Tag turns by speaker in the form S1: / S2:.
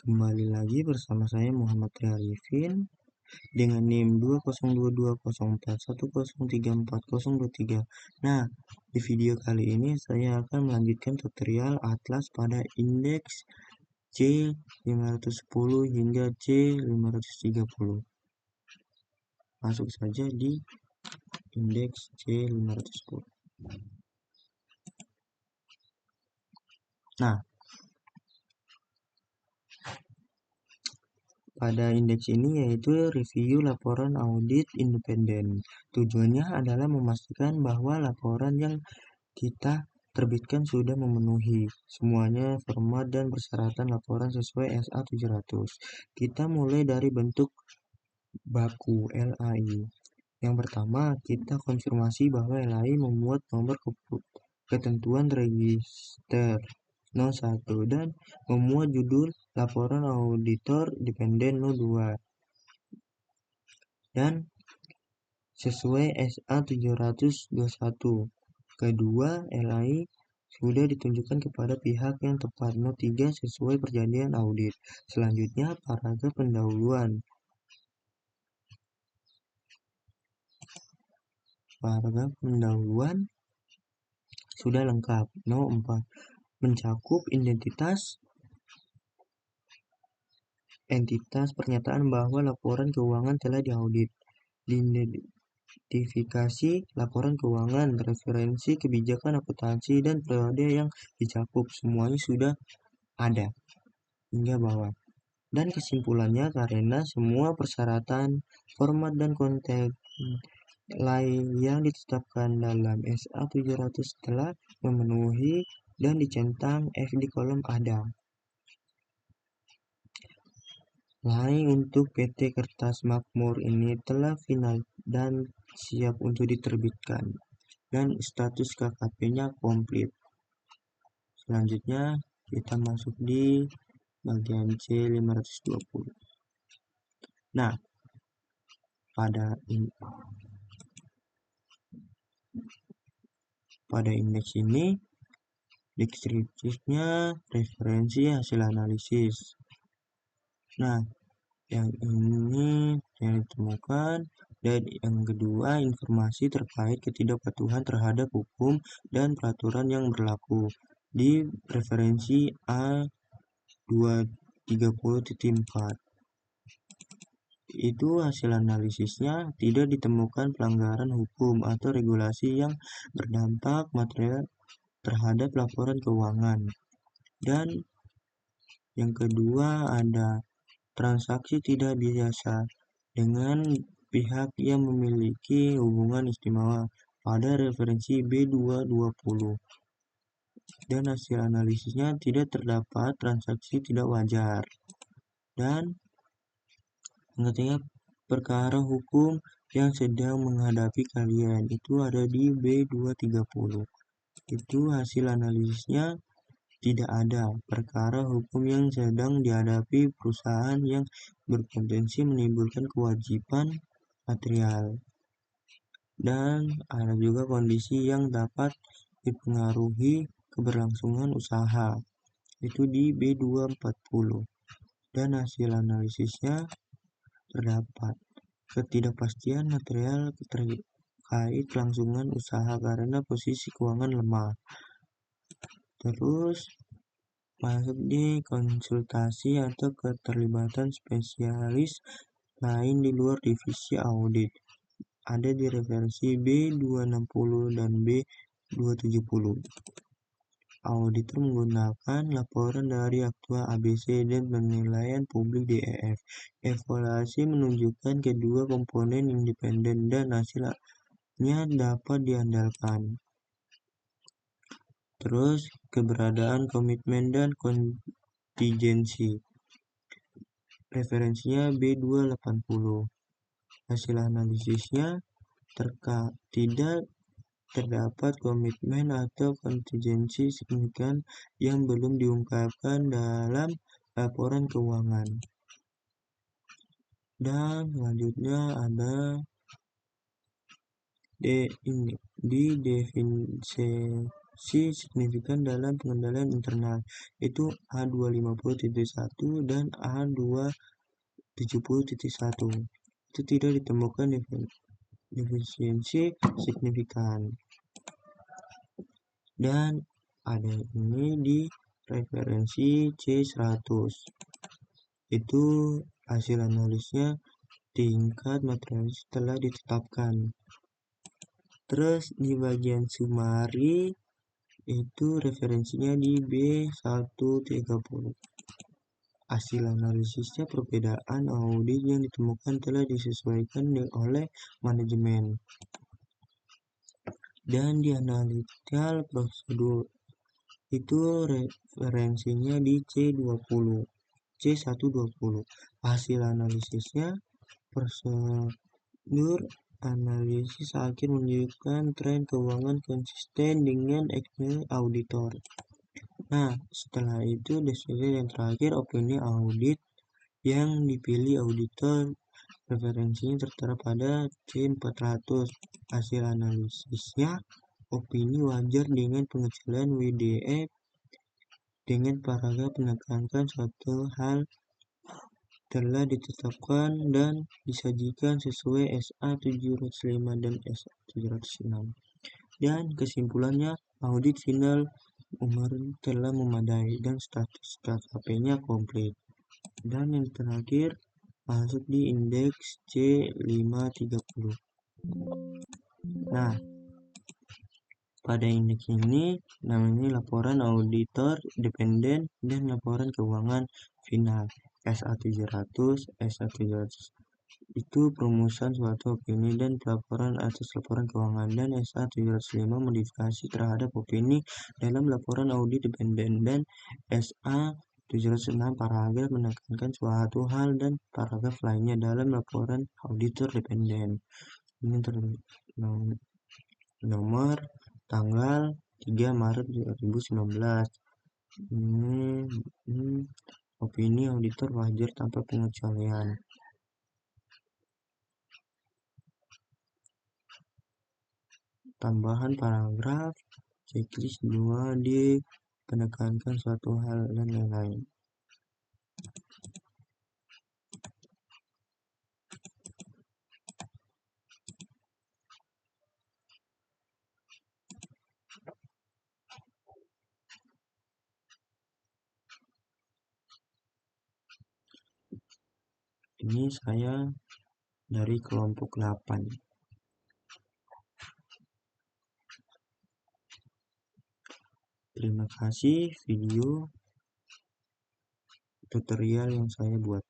S1: Kembali lagi bersama saya Muhammad Arifin dengan NIM 2022041034023. Nah, di video kali ini saya akan melanjutkan tutorial atlas pada indeks C510 hingga C530. Masuk saja di indeks C510. Nah, pada indeks ini yaitu review laporan audit independen. Tujuannya adalah memastikan bahwa laporan yang kita terbitkan sudah memenuhi semuanya format dan persyaratan laporan sesuai SA 700. Kita mulai dari bentuk baku LAI. Yang pertama, kita konfirmasi bahwa LAI memuat nomor ketentuan register 01 dan memuat judul laporan auditor independen 02 dan sesuai SA 721. Kedua, LAI sudah ditunjukkan kepada pihak yang tepat. 03 sesuai perjanjian audit. Selanjutnya, paragraf pendahuluan. Paragraf pendahuluan sudah lengkap. 04 mencakup entitas pernyataan bahwa laporan keuangan telah diaudit. Identifikasi laporan keuangan, referensi kebijakan akuntansi, dan periode yang dicakup. Semuanya sudah ada hingga bawah. Dan kesimpulannya, karena semua persyaratan, format, dan konten lain yang ditetapkan dalam SA 700 telah memenuhi dan dicentang F di kolom ada. Lain untuk PT Kertas Makmur ini telah final dan siap untuk diterbitkan dan status KKP-nya komplit. Selanjutnya kita masuk di bagian C520. Nah, pada indeks ini deskripsinya referensi hasil analisis. Nah, yang ini yang ditemukan, dan yang kedua informasi terkait ketidakpatuhan terhadap hukum dan peraturan yang berlaku di referensi A230.4. Itu hasil analisisnya tidak ditemukan pelanggaran hukum atau regulasi yang berdampak material terhadap laporan keuangan. Dan yang kedua ada transaksi tidak biasa dengan pihak yang memiliki hubungan istimewa pada referensi B220. Dan hasil analisisnya tidak terdapat transaksi tidak wajar. Dan yang ketiga, perkara hukum yang sedang menghadapi kalian itu ada di B230. Itu hasil analisisnya tidak ada perkara hukum yang sedang dihadapi perusahaan yang berpotensi menimbulkan kewajiban material. Dan ada juga kondisi yang dapat dipengaruhi keberlangsungan usaha. Itu di B240. Dan hasil analisisnya terdapat ketidakpastian material terkait kelangsungan usaha karena posisi keuangan lemah. Terus masuk di konsultasi atau keterlibatan spesialis lain di luar divisi audit. Ada di referensi B260 dan B270. Auditor menggunakan laporan dari aktua ABC dan penilaian publik DEF. Evaluasi menunjukkan kedua komponen independen dan hasilnya dapat diandalkan. Terus keberadaan komitmen dan kontingensi. Referensinya B280. Hasil analisisnya tidak terdapat komitmen atau kontingensi signifikan yang belum diungkapkan dalam laporan keuangan. Dan selanjutnya ada di definisi signifikan dalam pengendalian internal, itu A250.1 dan A270.1. Itu tidak ditemukan defisiensi signifikan. Dan ada ini di referensi C100. Itu hasil analisnya tingkat materialis telah ditetapkan. Terus di bagian summary itu referensinya di B130. Hasil analisisnya perbedaan audit yang ditemukan telah disesuaikan oleh manajemen. Dan di analytical prosedur itu referensinya di C120. Hasil analisisnya prosedur analisis akhir menunjukkan tren keuangan konsisten dengan eksternal auditor. Nah, setelah itu deskripsi yang terakhir opini audit yang dipilih auditor, referensinya tertera pada C400. Hasil analisisnya opini wajar dengan pengecualian WDF dengan paragraf menekankan suatu hal telah ditetapkan dan disajikan sesuai SA 705 dan SA 706. Dan kesimpulannya, audit final umur telah memadai dan status KKP-nya komplit. Dan yang terakhir masuk di indeks C530. Nah, pada indeks ini namanya laporan auditor independen dan laporan keuangan final SA700, SA700 itu perumusan suatu opini dan pelaporan atas laporan keuangan, dan SA705 modifikasi terhadap opini dalam laporan audit independen, dan SA706 paragraf menekankan suatu hal dan paragraf lainnya dalam laporan auditor independen. Ini nomor tanggal 3 Maret 2019. Ini opini auditor wajar tanpa pengecualian. Tambahan paragraf, checklist 2D, menekankan suatu hal dan lain-lain. Ini saya dari kelompok 8. Terima kasih video tutorial yang saya buat.